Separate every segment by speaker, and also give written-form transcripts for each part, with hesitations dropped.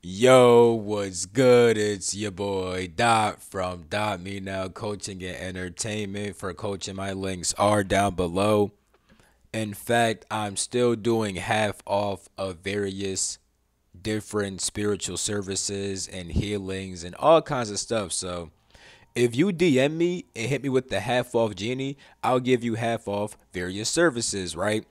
Speaker 1: Yo, what's good? It's your boy Dot from Dot Me Now Coaching and Entertainment. For coaching, my links are down below. In fact, I'm still doing half off of various different spiritual services and healings and all kinds of stuff. So if you DM me and hit me with the half off genie, I'll give you half off various services, right?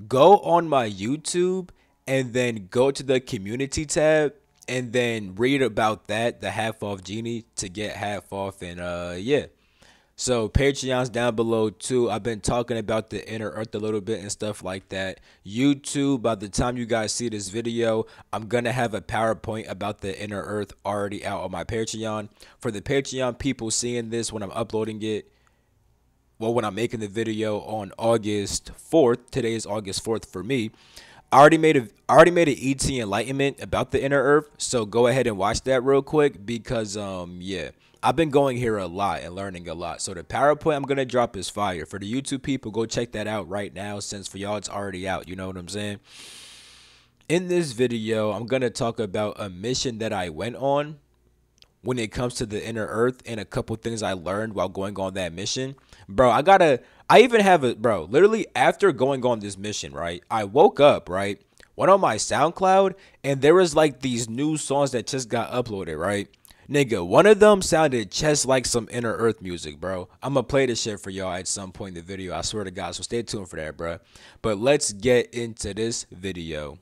Speaker 1: Go on my YouTube and then go to the community tab and then read about that, the half off genie to get half off. And yeah. So Patreon's down below too. I've been talking about the inner earth a little bit and stuff like that. YouTube, by the time you guys see this video, I'm gonna have a PowerPoint about the inner earth already out on my Patreon. For the Patreon people seeing this when I'm uploading it, well, when I'm making the video on August 4th, today is August 4th for me. I already made an ET enlightenment about the inner earth, so go ahead and watch that real quick because yeah, I've been going here a lot and learning a lot. So the PowerPoint I'm gonna drop is fire. For the YouTube people, go check that out right now since for y'all it's already out. You know what I'm saying? In this video, I'm gonna talk about a mission that I went on when it comes to the inner earth and a couple things I learned while going on that mission. Bro, I even have a, bro, literally after going on this mission, right? I woke up, right? Went on my SoundCloud and there was like these new songs that just got uploaded, right? Nigga, one of them sounded just like some inner earth music, bro. I'm gonna play this shit for y'all at some point in the video. I swear to God, so stay tuned for that, bro. But let's get into this video.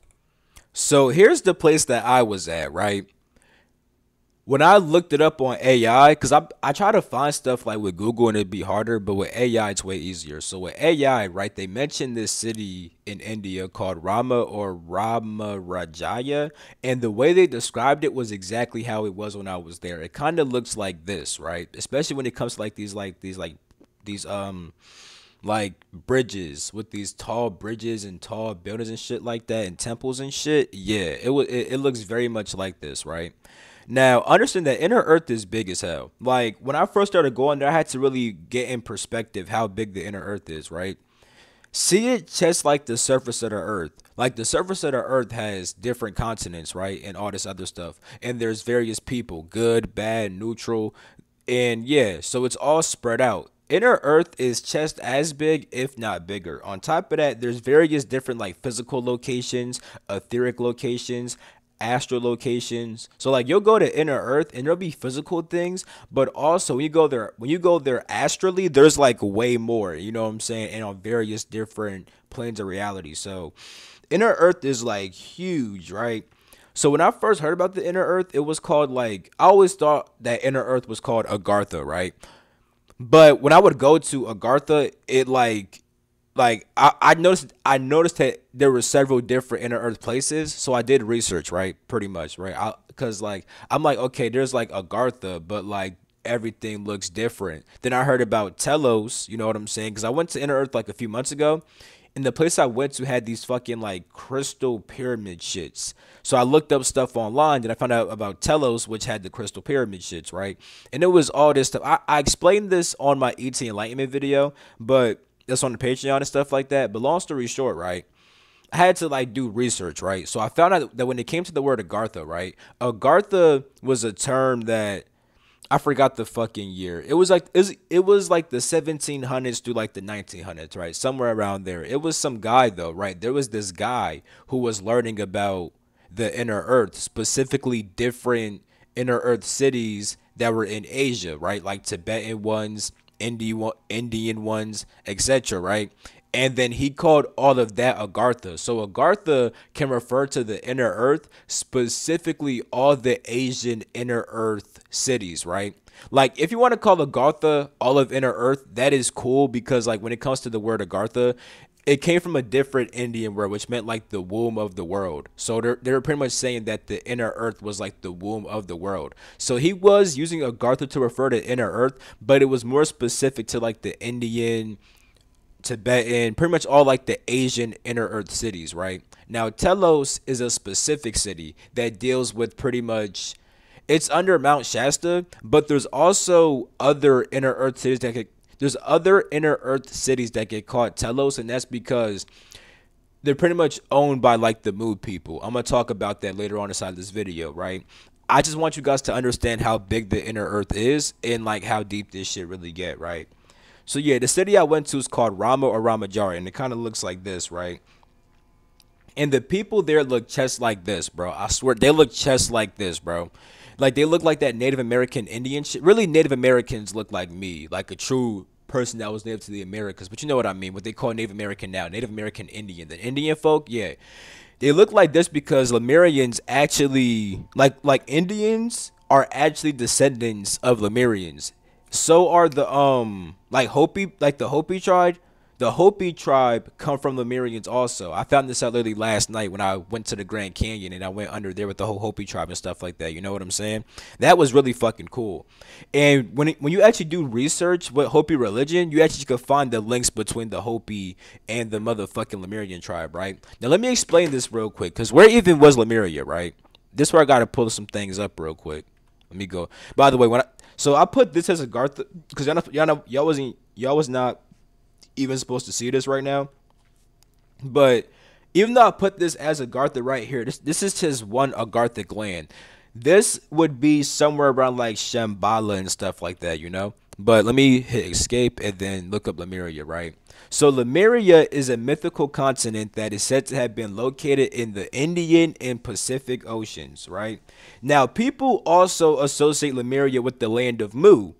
Speaker 1: So here's the place that I was at, right? When I looked it up on AI, because I try to find stuff like with Google and it'd be harder, but with AI it's way easier. So with AI, right, they mentioned this city in India called Rama or Rama Rajaya, and the way they described it was exactly how it was when I was there. It kind of looks like this, right? Especially when it comes to these bridges with these tall bridges and tall buildings and shit like that and temples and shit. Yeah, it looks very much like this, right? Now, understand that inner earth is big as hell. Like when I first started going there, I had to really get in perspective how big the inner earth is, right? See it just like the surface of the earth. Like the surface of the earth has different continents, right? And all this other stuff. And there's various people, good, bad, neutral. And yeah, so it's all spread out. Inner earth is just as big, if not bigger. On top of that, there's various different like physical locations, etheric locations, astral locations. So like you'll go to inner earth and there'll be physical things, but also when you go there astrally, there's like way more, you know what I'm saying? And on various different planes of reality. So inner earth is like huge, right? So when I first heard about the inner earth, it was called like I always thought that inner earth was called Agartha, right? But when I would go to Agartha, it I noticed that there were several different inner earth places. So I did research, right? Pretty much, right? Because like I'm like, okay, there's like Agartha, but like everything looks different. Then I heard about Telos, you know what I'm saying? Because I went to inner earth like a few months ago. And the place I went to had these fucking like crystal pyramid shits. So I looked up stuff online and I found out about Telos, which had the crystal pyramid shits, right? And it was all this stuff. I explained this on my ET Enlightenment video, but that's on the Patreon and stuff like that. But long story short, right? I had to like do research, right? So I found out that when it came to the word Agartha, right? Agartha was a term that I forgot the fucking year. It was like the 1700s through like the 1900s, right? Somewhere around there. It was some guy though, right? There was this guy who was learning about the inner earth, specifically different inner earth cities that were in Asia, right? Like Tibetan ones, Indian ones, etc., right? And then he called all of that Agartha. So Agartha can refer to the inner earth, specifically all the Asian inner earth cities, right? Like if you want to call Agartha all of inner earth, that is cool because like when it comes to the word Agartha, it came from a different Indian word, which meant like the womb of the world. So they're pretty much saying that the inner earth was like the womb of the world. So he was using Agartha to refer to inner earth, but it was more specific to like the Indian, Tibetan, pretty much all like the Asian inner earth cities, right? Now, Telos is a specific city that deals with pretty much it's under Mount Shasta, but there's also other inner earth cities that could there's other inner earth cities that get called Telos, and that's because they're pretty much owned by like the mood people. I'm gonna talk about that later on inside this video, right? I just want you guys to understand how big the inner earth is and like how deep this shit really get, right? So yeah, the city I went to is called Rama or Ramajari, and it kind of looks like this, right? And the people there look just like this, bro. I swear they look just like this, bro. Like they look like that Native American Indian shit. Really, Native Americans look like me, like a true person that was native to the Americas. But you know what I mean? What they call Native American now, Native American Indian. The Indian folk, yeah, they look like this because Lemurians actually, like Indians are actually descendants of Lemurians. So are the like Hopi, like the Hopi tribe. The Hopi tribe come from Lemurians also. I found this out literally last night when I went to the Grand Canyon and I went under there with the whole Hopi tribe and stuff like that. You know what I'm saying? That was really fucking cool. And when you actually do research with Hopi religion, you actually can find the links between the Hopi and the motherfucking Lemurian tribe, right? Now let me explain this real quick, because where even was Lemuria, right? This is where I gotta pull some things up real quick. Let me go. By the way, so I put this as a Garth because y'all was not even supposed to see this right now. But even though I put this as Agartha right here, this is just one Agarthic land. This would be somewhere around like Shambhala and stuff like that, you know? But let me hit escape and then look up Lemuria, right? So Lemuria is a mythical continent that is said to have been located in the Indian and Pacific Oceans, right? Now, people also associate Lemuria with the land of Mu.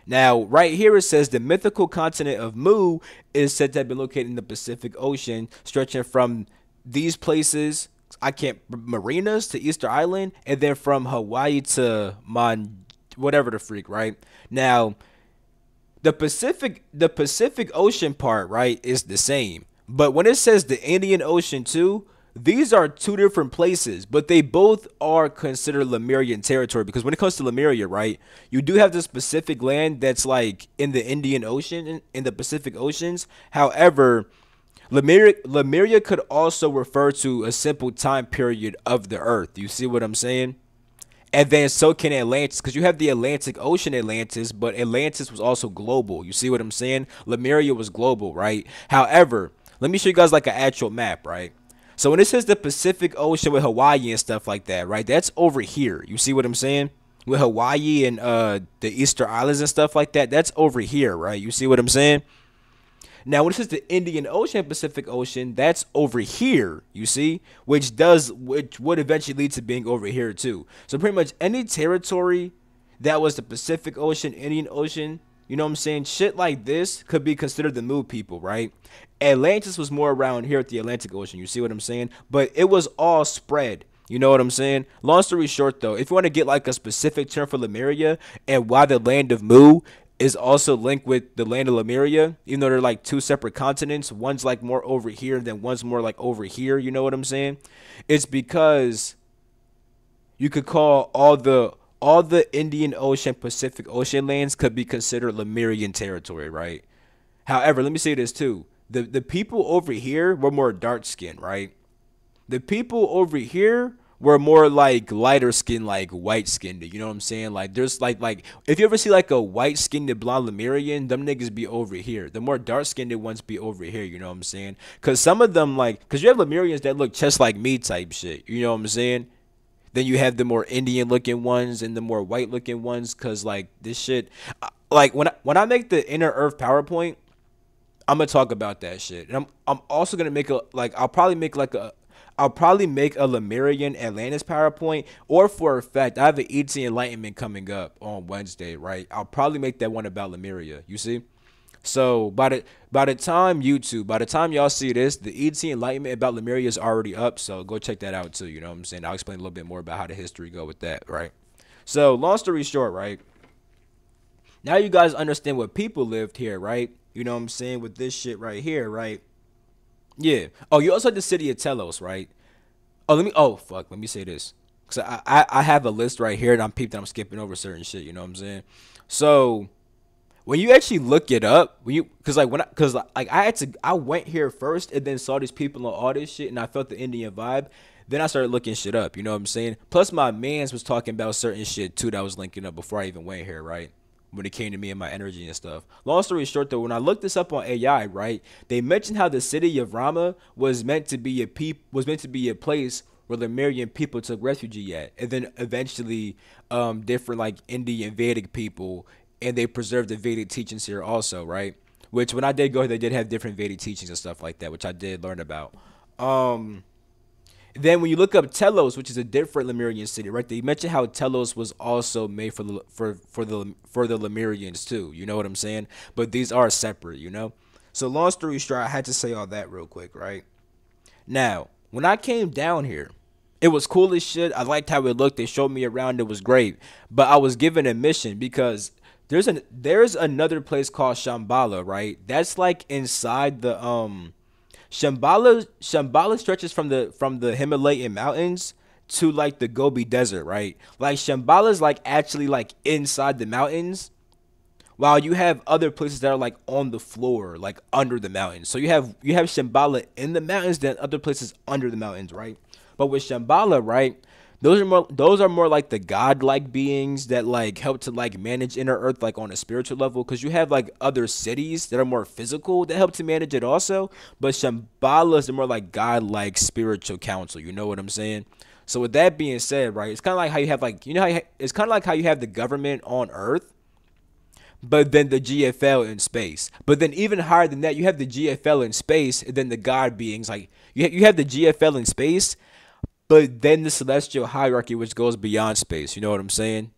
Speaker 1: Now, right here it says the mythical continent of Mu is said to have been located in the Pacific Ocean, stretching from these places, marinas to Easter Island, and then from Hawaii to whatever the freak, right? Now, the Pacific Ocean part, right, is the same. But when it says the Indian Ocean too, these are two different places, but they both are considered Lemurian territory because when it comes to Lemuria, right, you do have this Pacific land that's like in the Indian Ocean, in the Pacific Oceans. However, Lemuria could also refer to a simple time period of the earth. You see what I'm saying? And then so can Atlantis, because you have the Atlantic Ocean Atlantis, but Atlantis was also global. You see what I'm saying? Lemuria was global, right? However, let me show you guys like an actual map, right? So when it says the Pacific Ocean with Hawaii and stuff like that, right? That's over here. You see what I'm saying? With Hawaii and the Easter Islands and stuff like that, that's over here, right? You see what I'm saying? Now, when it says the Indian Ocean, Pacific Ocean, that's over here, you see, which would eventually lead to being over here too. So pretty much any territory that was the Pacific Ocean, Indian Ocean, you know what I'm saying? Shit like this could be considered the Mu people, right? Atlantis was more around here at the Atlantic Ocean, you see what I'm saying? But it was all spread. You know what I'm saying? Long story short, though, if you want to get like a specific term for Lemuria and why the land of Mu is also linked with the land of Lemuria, even though they're like two separate continents. One's like more over here, then one's more like over here. You know what I'm saying? It's because you could call all the Indian Ocean, Pacific Ocean lands could be considered Lemurian territory, right? However, let me say this too: the people over here were more dark skinned, right? The people over here were more like lighter skin, like white skinned. You know what I'm saying? Like there's like if you ever see like a white skinned blonde Lemurian, them niggas be over here. The more dark skinned ones be over here. You know what I'm saying? Cause some of them cause you have Lemurians that look just like me type shit. You know what I'm saying? Then you have the more Indian looking ones and the more white looking ones. Cause like this shit, like when I make the Inner Earth PowerPoint, I'm gonna talk about that shit. And I'm also gonna make I'll probably make a Lemurian Atlantis PowerPoint, or for a fact, I have an ET Enlightenment coming up on Wednesday, right? I'll probably make that one about Lemuria, you see? So by the time y'all see this, the ET Enlightenment about Lemuria is already up, so go check that out too, you know what I'm saying? I'll explain a little bit more about how the history go with that, right? So long story short, right? Now you guys understand what people lived here, right? You know what I'm saying? With this shit right here, right? Yeah. Oh, you also had the city of Telos, right? Let me say this. Cause I have a list right here and I'm peeped that I'm skipping over certain shit, you know what I'm saying? So when you actually look it up, I went here first and then saw these people on all this shit and I felt the Indian vibe. Then I started looking shit up, you know what I'm saying? Plus my mans was talking about certain shit too that I was linking up before I even went here, right? when it came to me and my energy and stuff. Long story short, though, when I looked this up on AI, right, they mentioned how the city of Rama was meant to be a place where Lemurian people took refuge at, and then eventually, different like Indian Vedic people, and they preserved the Vedic teachings here also, right? Which when I did go, they did have different Vedic teachings and stuff like that, which I did learn about. Um, then when you look up Telos, which is a different Lemurian city, right? They mention how Telos was also made for the Lemurians too. You know what I'm saying? But these are separate, you know. So long story short, I had to say all that real quick, right? Now, when I came down here, it was cool as shit. I liked how it looked. They showed me around. It was great. But I was given a mission because there's another place called Shambhala, right? That's like inside the Shambhala stretches from the Himalayan mountains to like the Gobi Desert, right? Like Shambhala's like actually like inside the mountains, while you have other places that are like on the floor, like under the mountains. So you have Shambhala in the mountains, then other places under the mountains, right? But with Shambhala, right, those are more like the godlike beings that like help to like manage inner earth like on a spiritual level. Because you have like other cities that are more physical that help to manage it also. But Shambhala is the more like godlike spiritual council. You know what I'm saying? So with that being said, right, it's kind of like how you have like it's kind of like how you have the government on Earth, but then the GFL in space. But then even higher than that, you have the GFL in space, and then the God beings. Like you have the GFL in space, but then the celestial hierarchy, which goes beyond space. You know what I'm saying?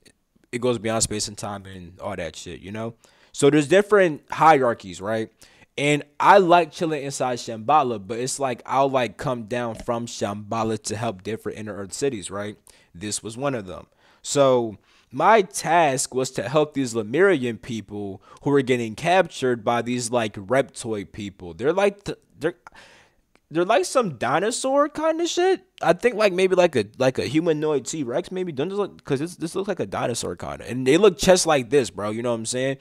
Speaker 1: It goes beyond space and time and all that shit. You know. So there's different hierarchies, right? And I like chilling inside Shambhala, but it's like I'll like come down from Shambhala to help different inner Earth cities, right? This was one of them. So my task was to help these Lemurian people who were getting captured by these like reptoid people. They're like some dinosaur kind of shit. I think like maybe like a humanoid T Rex maybe. Don't just look because this looks like a dinosaur kind of, and they look just like this, bro. You know what I'm saying?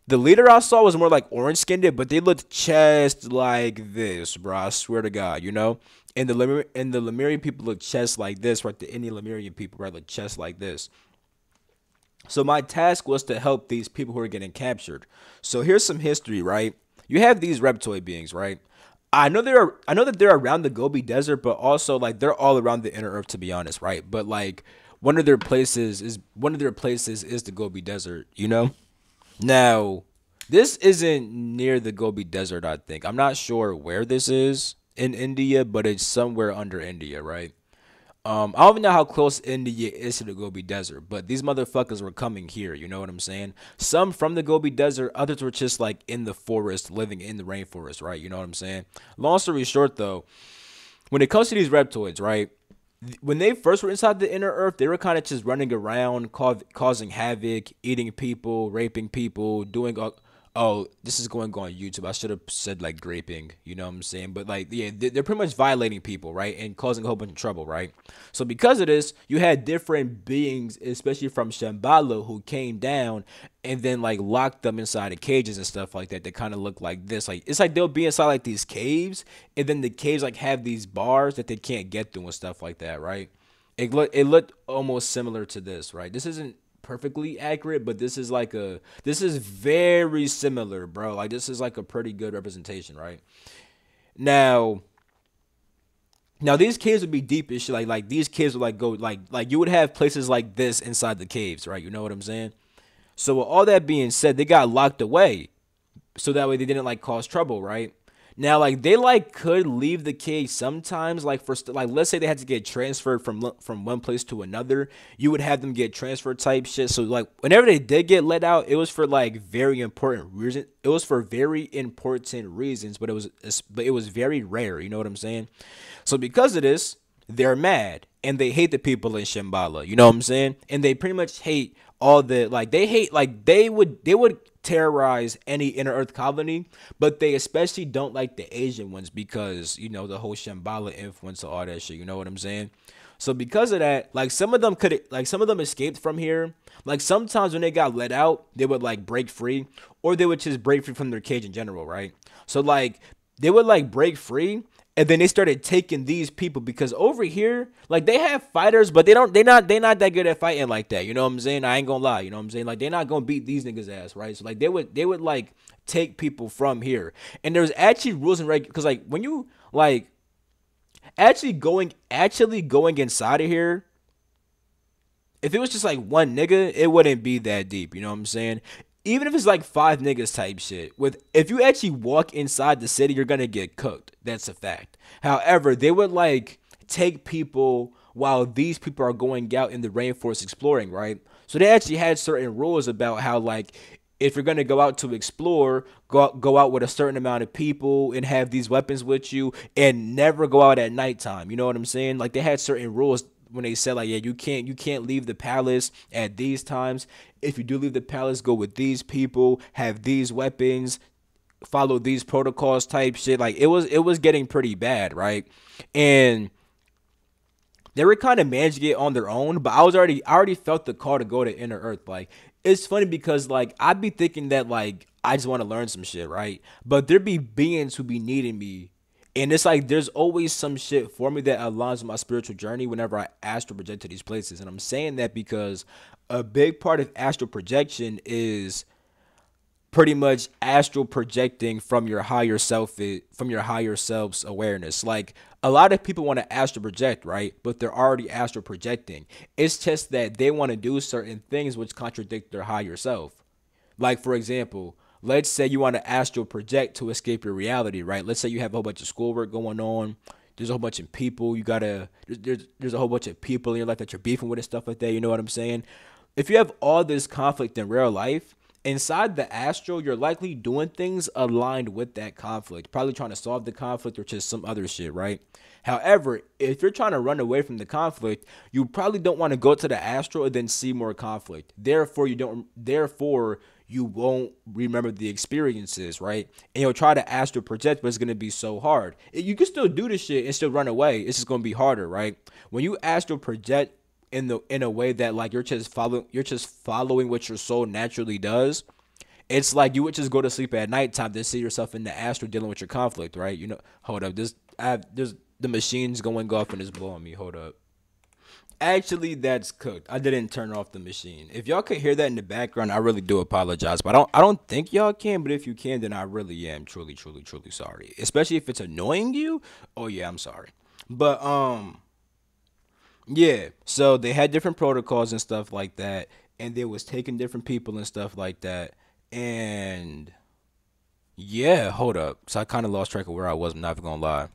Speaker 1: The leader I saw was more like orange skinned, but they looked just like this, bro. I swear to God, you know. And the Lemurian people look just like this, right? The Indian Lemurian people, right, look just like this. So my task was to help these people who are getting captured. So here's some history, right? You have these reptoid beings, right? I know that they're around the Gobi Desert, but also like they're all around the inner earth to be honest, right? But like one of their places is the Gobi Desert, you know? Now, this isn't near the Gobi Desert, I think. I'm not sure where this is in India, but it's somewhere under India, right? I don't even know how close India is to the Gobi Desert, but these motherfuckers were coming here. You know what I'm saying? Some from the Gobi Desert, others were just like in the forest, living in the rainforest, right? You know what I'm saying? Long story short, though, when it comes to these reptoids, right? When they first were inside the inner earth, they were kind of just running around, causing havoc, eating people, raping people, doing oh, this is going on YouTube. I should have said like graping, you know what I'm saying? But like, yeah, they're pretty much violating people, right? And causing a whole bunch of trouble, right? So because of this, you had different beings, especially from Shambhala, who came down and then like locked them inside of cages and stuff like that. They kind of look like this. Like, it's like they'll be inside like these caves, and then the caves like have these bars that they can't get through and stuff like that, right? It looked almost similar to this, right? This isn't perfectly accurate, but this is very similar, bro. Like this is like a pretty good representation, right? Now, now these caves would be deep as shit. Like these caves would like go like you would have places like this inside the caves, right? You know what I'm saying? So with all that being said, they got locked away so that way they didn't like cause trouble, right? Now, like they like could leave the cage sometimes, like like let's say they had to get transferred from one place to another, you would have them get transferred type shit. So like whenever they did get let out, it was for like very important reason. It was for very important reasons, but it was very rare. You know what I'm saying? So because of this, they're mad and they hate the people in Shambhala. You know what I'm saying? And they pretty much hate all the like they hate like they would terrorize any inner earth colony, but they especially don't like the Asian ones because you know the whole Shambhala influence and all that shit. You know what I'm saying? So because of that, like some of them escaped from here. Like sometimes when they got let out, they would like break free, or they would just break free from their cage in general, right? So like they would like break free And then they started taking these people because over here, like they have fighters, but they not that good at fighting like that. You know what I'm saying? I ain't gonna lie. You know what I'm saying? Like they're not gonna beat these niggas ass, right? So like they would like take people from here, and there's actually rules and reg because like when you like actually going inside of here, if it was just like one nigga, it wouldn't be that deep. You know what I'm saying? Even if it's like five niggas type shit. With if you actually walk inside the city, you're gonna get cooked. That's a fact. However, they would like take people while these people are going out in the rainforest exploring, right? So they actually had certain rules about how like if you're gonna go out to explore, go out with a certain amount of people and have these weapons with you, and never go out at nighttime. You know what I'm saying? Like they had certain rules when they said like, yeah, you can't leave the palace at these times. If you do leave the palace, go with these people, have these weapons, follow these protocols type shit. Like it was getting pretty bad, right? And they were kind of managing it on their own, but I already felt the call to go to Inner Earth. Like it's funny because like I'd be thinking that like I just want to learn some shit, right? But there be beings who be needing me, and it's like there's always some shit for me that aligns with my spiritual journey whenever I astral project to these places. And I'm saying that because a big part of astral projection is pretty much astral projecting from your higher self, from your higher self's awareness. Like a lot of people want to astral project, right? But they're already astral projecting. It's just that they want to do certain things which contradict their higher self. Like for example, let's say you want to astral project to escape your reality, right? Let's say you have a whole bunch of schoolwork going on. There's a whole bunch of people you gotta. There's a whole bunch of people in your life that you're beefing with and stuff like that. You know what I'm saying? If you have all this conflict in real life, inside the astral, you're likely doing things aligned with that conflict, probably trying to solve the conflict or just some other shit, right? However, if you're trying to run away from the conflict, you probably don't want to go to the astral and then see more conflict. Therefore, you won't remember the experiences, right? And you'll try to astral project, but it's gonna be so hard. You can still do this shit and still run away. It's just gonna be harder, right? When you astral project in a way that like you're just following what your soul naturally does. It's like you would just go to sleep at nighttime, then see yourself in the astral dealing with your conflict, right? You know, hold up, there's the machine's going off and it's blowing me. Hold up. Actually, that's cooked. I didn't turn off the machine. If y'all could hear that in the background, I really do apologize. But I don't think y'all can. But if you can, then I really am truly, truly, truly sorry. Especially if it's annoying you. Oh yeah, I'm sorry. But yeah. So they had different protocols and stuff like that, and they was taking different people and stuff like that. And yeah, hold up. So I kind of lost track of where I was. I'm not even gonna lie.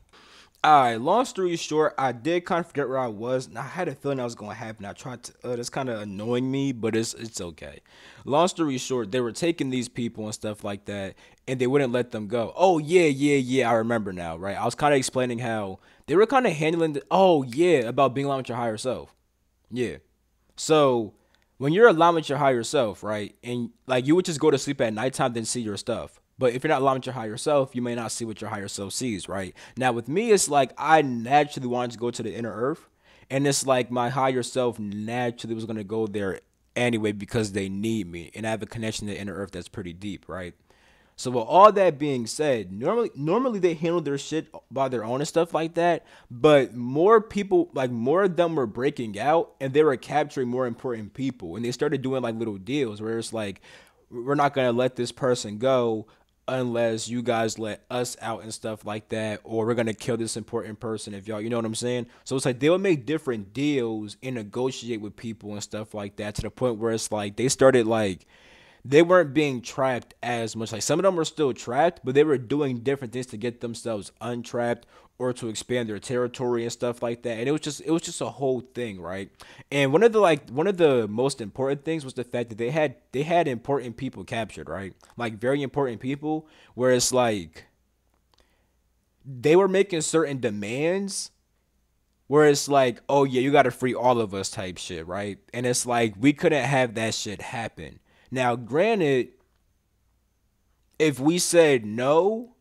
Speaker 1: All right, long story short, I did kind of forget where I was, and I had a feeling that was going to happen. I tried to, that's kind of annoying me, but it's okay. Long story short, they were taking these people and stuff like that, and they wouldn't let them go. Oh yeah, yeah, yeah, I remember now, right? I was kind of explaining how they were kind of handling oh yeah, about being alone with your higher self. Yeah. So when you're aligned with your higher self, right, and like you would just go to sleep at nighttime, then see your stuff. But if you're not aligned with your higher self, you may not see what your higher self sees, right? Now with me, it's like I naturally wanted to go to the inner earth, and it's like my higher self naturally was gonna go there anyway because they need me, and I have a connection to the inner earth that's pretty deep, right? So with all that being said, normally they handle their shit by their own and stuff like that. But more people, like more of them were breaking out and they were capturing more important people. And they started doing like little deals where it's like, we're not gonna let this person go unless you guys let us out and stuff like that, or we're gonna kill this important person if y'all, you know what I'm saying? So it's like they would make different deals and negotiate with people and stuff like that to the point where it's like they started like they weren't being trapped as much. Like some of them were still trapped, but they were doing different things to get themselves untrapped or to expand their territory and stuff like that. And it was just a whole thing, right? And one of the most important things was the fact that they had important people captured, right? Like very important people, where it's like they were making certain demands where it's like, oh yeah, you gotta free all of us type shit, right? And it's like we couldn't have that shit happen. Now, granted, if we said no,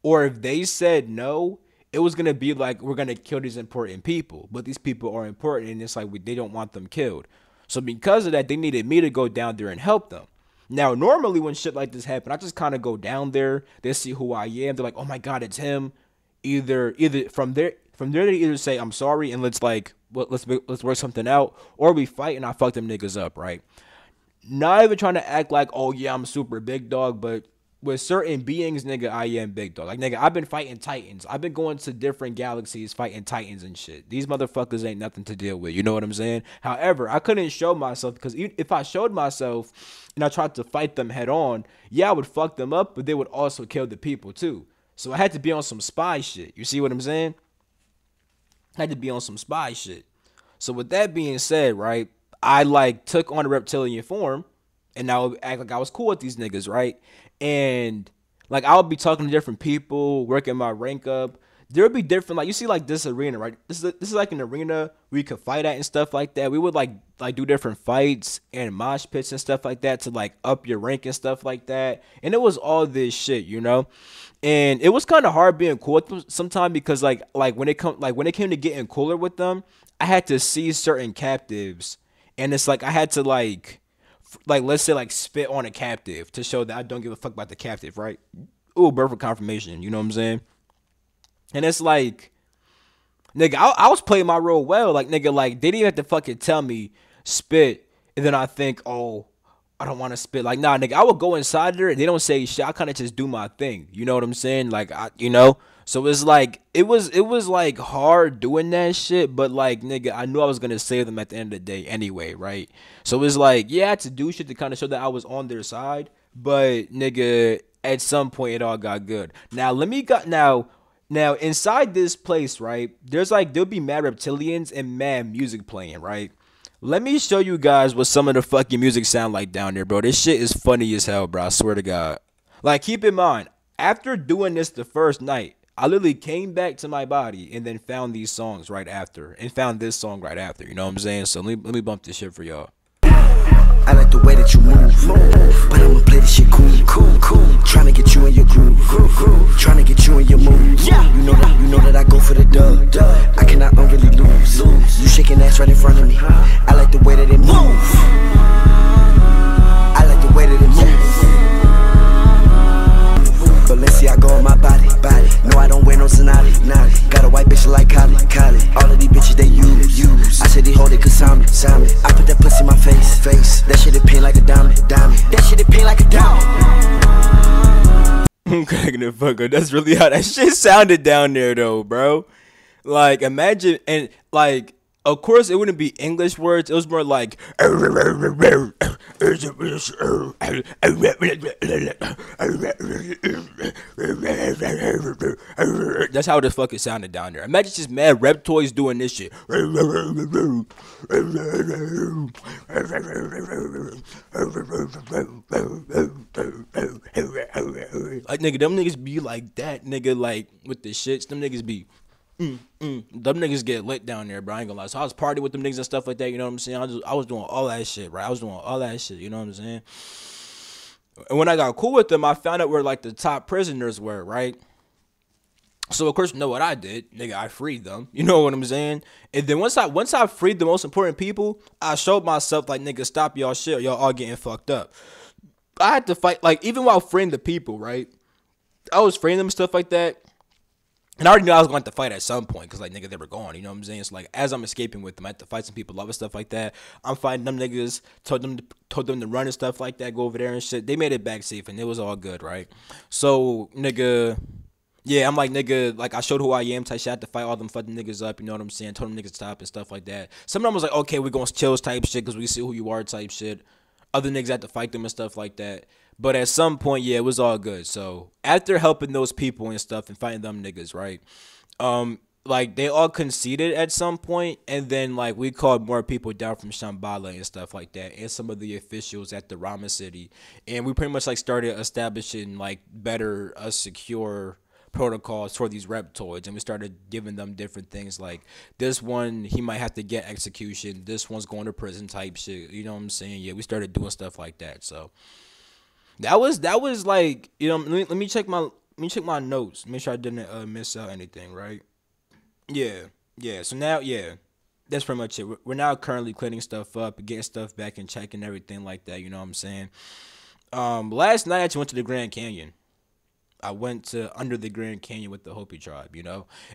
Speaker 1: or if they said no, it was gonna be like we're gonna kill these important people. But these people are important, and it's like they don't want them killed. So because of that, they needed me to go down there and help them. Now, normally when shit like this happen, I just kind of go down there. They see who I am. They're like, "Oh my God, it's him." either from there they either say I'm sorry and let's work something out, or we fight and I fuck them niggas up, right? Not even trying to act like, oh yeah, I'm super big dog, but with certain beings, nigga, I am big dog. Like, nigga, I've been fighting titans. I've been going to different galaxies fighting titans and shit. These motherfuckers ain't nothing to deal with. You know what I'm saying? However, I couldn't show myself because if I showed myself and I tried to fight them head on, yeah, I would fuck them up, but they would also kill the people too. So I had to be on some spy shit. You see what I'm saying? I had to be on some spy shit. So with that being said, right, I like took on a reptilian form and I would act like I was cool with these niggas, right? And like I would be talking to different people, working my rank up. There would be different, like you see like this arena, right? This is like an arena where you could fight at and stuff like that. We would like do different fights and mosh pits and stuff like that to like up your rank and stuff like that. And it was all this shit, you know? And it was kind of hard being cool with them sometimes because like when it came to getting cooler with them, I had to see certain captives, and it's like I had to like let's say like spit on a captive to show that I don't give a fuck about the captive, right? Ooh, birth of confirmation, you know what I'm saying? And it's like, nigga, I was playing my role well, like nigga, like they didn't even have to fucking tell me spit, and then I think, oh, I don't want to spit. Like, nah, nigga, I would go inside there and they don't say shit. I kind of just do my thing. You know what I'm saying? Like, so it's like, it was like hard doing that shit, but like, nigga, I knew I was going to save them at the end of the day anyway, right? So it's like, yeah, I had to do shit to kind of show that I was on their side, but nigga, at some point it all got good. Now inside this place, right, there'll be mad reptilians and mad music playing, right? Let me show you guys what some of the fucking music sound like down there, bro. This shit is funny as hell, bro. I swear to God. Like, keep in mind, after doing this the first night, I literally came back to my body and then found these songs right after. And found this song right after. You know what I'm saying? So let me bump this shit for y'all.
Speaker 2: I like the way that you move, but I'ma play this shit cool. Trying to get you in your groove, trying to get you in your mood. You know that I go for the dub. I cannot really lose. You shaking ass right in front of me. I like the way that it move. I like the way that it move. Balenciaga on my body. No, I don't wear no Sonata. Got a white bitch like Kylie. All of these bitches they use. I said they hold it cause I'm it. I put that pussy in my face. That shit it paint like a diamond. That shit it paint like a diamond.
Speaker 1: I'm cracking the fuck up. That's really how that shit sounded down there though, bro. Like, imagine, and like, of course it wouldn't be English words. It was more like that's how the fuck it sounded down there. Imagine just mad reptoids doing this shit. Like, nigga, them niggas be like that, nigga, like with the shits. Them niggas be them niggas get lit down there, bro. I ain't gonna lie. So I was partying with them niggas and stuff like that, you know what I'm saying? I was doing all that shit, right? I was doing all that shit, you know what I'm saying? And when I got cool with them, I found out where like the top prisoners were, right? So of course, you know what I did, nigga? I freed them. You know what I'm saying? And then once I freed the most important people, I showed myself like, nigga, stop y'all shit. Y'all all getting fucked up. I had to fight, like, even while freeing the people, right? I was freeing them and stuff like that. And I already knew I was going to fight at some point because, like, nigga, they were gone. You know what I'm saying? It's like, as I'm escaping with them, I had to fight some people, love and stuff like that. I'm fighting them niggas, told them to run and stuff like that, go over there and shit. They made it back safe, and it was all good, right? So, nigga, yeah, I'm like, nigga, like, I showed who I am type shit. I had to fight all them fucking niggas up, you know what I'm saying? Told them niggas to stop and stuff like that. Some of them was like, okay, we're going to chill type shit because we see who you are type shit. Other niggas had to fight them and stuff like that. But at some point, yeah, it was all good. So, after helping those people and stuff and fighting them niggas, right? Like, they all conceded at some point, and then, like, we called more people down from Shambhala and stuff like that, and some of the officials at the Rama city, and we pretty much, like, started establishing, like, better, secure protocols for these reptoids, and we started giving them different things, like, this one, he might have to get execution, this one's going to prison type shit, you know what I'm saying? Yeah, we started doing stuff like that, so that was like, you know, let me check my notes. Make sure I didn't miss out anything, right? Yeah. So now, yeah, that's pretty much it. We're now currently cleaning stuff up, getting stuff back in check and everything like that. You know what I'm saying? Last night I actually went to the Grand Canyon. I went to under the Grand Canyon with the Hopi tribe,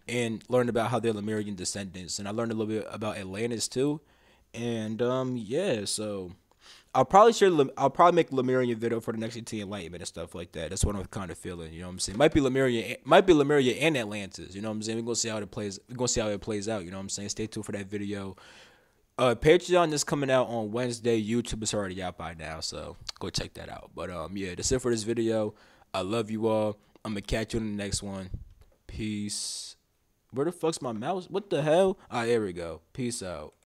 Speaker 1: and learned about how they're Lemurian descendants, and I learned a little bit about Atlantis too, and yeah, so I'll probably make a Lemurian video for the next ET Enlightenment and stuff like that. That's what I'm kind of feeling. You know what I'm saying? Might be Lemuria and Atlantis. You know what I'm saying? We're gonna see how it plays. We're gonna see how it plays out. You know what I'm saying? Stay tuned for that video. Patreon is coming out on Wednesday. YouTube is already out by now, so go check that out. But yeah, that's it for this video. I love you all. I'm gonna catch you in the next one. Peace. Where the fuck's my mouse? What the hell? Ah, there we go. Peace out.